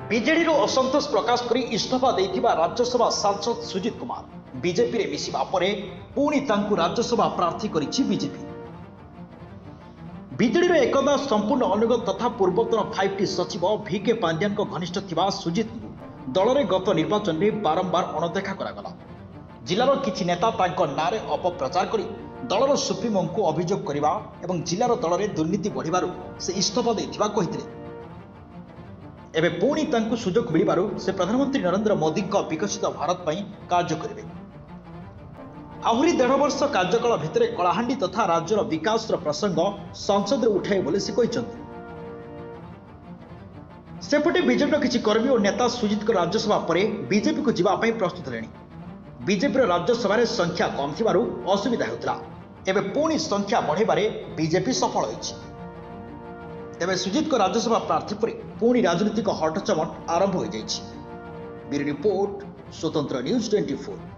ବିଜେଡିରୁ ଅସନ୍ତୋଷ ପ୍ରକାଶ କରି ଇସ୍ତଫା ଦେଇଥିବା ରାଜ୍ୟସଭା ସାଂସଦ ସୁଜିତ କୁମାର ବିଜେପିରେ ମିଶିବା ପରେ ପୁଣି ତାଙ୍କୁ ରାଜ୍ୟସଭା ପ୍ରାର୍ଥୀ କରିଛି ବିଜେପି। ବିଜେଡିର ଏକଦା ସମ୍ପୂର୍ଣ୍ଣ ଅନୁଗତ ତଥା ପୂର୍ବତନ 5ଟି ସଚିବ ଭିକେ ପାଣ୍ଡିଆନଙ୍କ ଘନିଷ୍ଠ ଥିବା ସୁଜିତଙ୍କୁ ଦଳରେ ଗତ ନିର୍ବାଚନରେ ବାରମ୍ବାର ଅଣଦେଖା କରାଗଲା। ଜିଲ୍ଲାର କିଛି ନେତା ତାଙ୍କ ନାଁରେ ଅପପ୍ରଚାର କରି ଦଳର ସୁପ୍ରିମୋଙ୍କୁ ଅଭିଯୋଗ କରିବା ଏବଂ ଜିଲ୍ଲାର ଦଳରେ ଦୁର୍ନୀତି ବଢ଼ିବାରୁ ସେ ଇସ୍ତଫା ଦେଇଥିବା କହିଥିଲେ। ଏବେ ପୁଣି ତାଙ୍କୁ ସୁଯୋଗ ମିଳିବାରୁ ସେ ପ୍ରଧାନମନ୍ତ୍ରୀ ନରେନ୍ଦ୍ର ମୋଦିଙ୍କ ବିକଶିତ ଭାରତ ପାଇଁ କାର୍ଯ୍ୟ କରିବେ। ଆହୁରି 1.5 ବର୍ଷ କାର୍ଯ୍ୟକାଳ ଭିତରେ କଳାହାଣ୍ଡି ତଥା ରାଜ୍ୟର ବିକାଶର ପ୍ରସଙ୍ଗ ସଂସଦରେ ଉଠାଇବେ ବୋଲି ସେ କହିଛନ୍ତି। ସେପଟେ ବିଜେପିର କିଛି କର୍ମୀ ଓ ନେତା ସୁଜିତଙ୍କ ରାଜ୍ୟସଭା ପରେ ବିଜେପିକୁ ଯିବା ପାଇଁ ପ୍ରସ୍ତୁତ ହେଲେଣି। ବିଜେପିର ରାଜ୍ୟସଭାରେ ସଂଖ୍ୟା କମ୍ ଥିବାରୁ ଅସୁବିଧା ହେଉଥିଲା। ଏବେ ପୁଣି ସଂଖ୍ୟା ବଢ଼ାଇବାରେ ବିଜେପି ସଫଳ ହୋଇଛି। ତେବେ ସୁଜିତଙ୍କ ରାଜ୍ୟସଭା ପ୍ରାର୍ଥୀ ପରେ ପୁଣି ରାଜନୈତିକ ହଟଚମଟ ଆରମ୍ଭ ହୋଇଯାଇଛି। ବ୍ୟୁରୋ ରିପୋର୍ଟ, ସ୍ୱତନ୍ତ୍ର ନ୍ୟୁଜ୍ 24।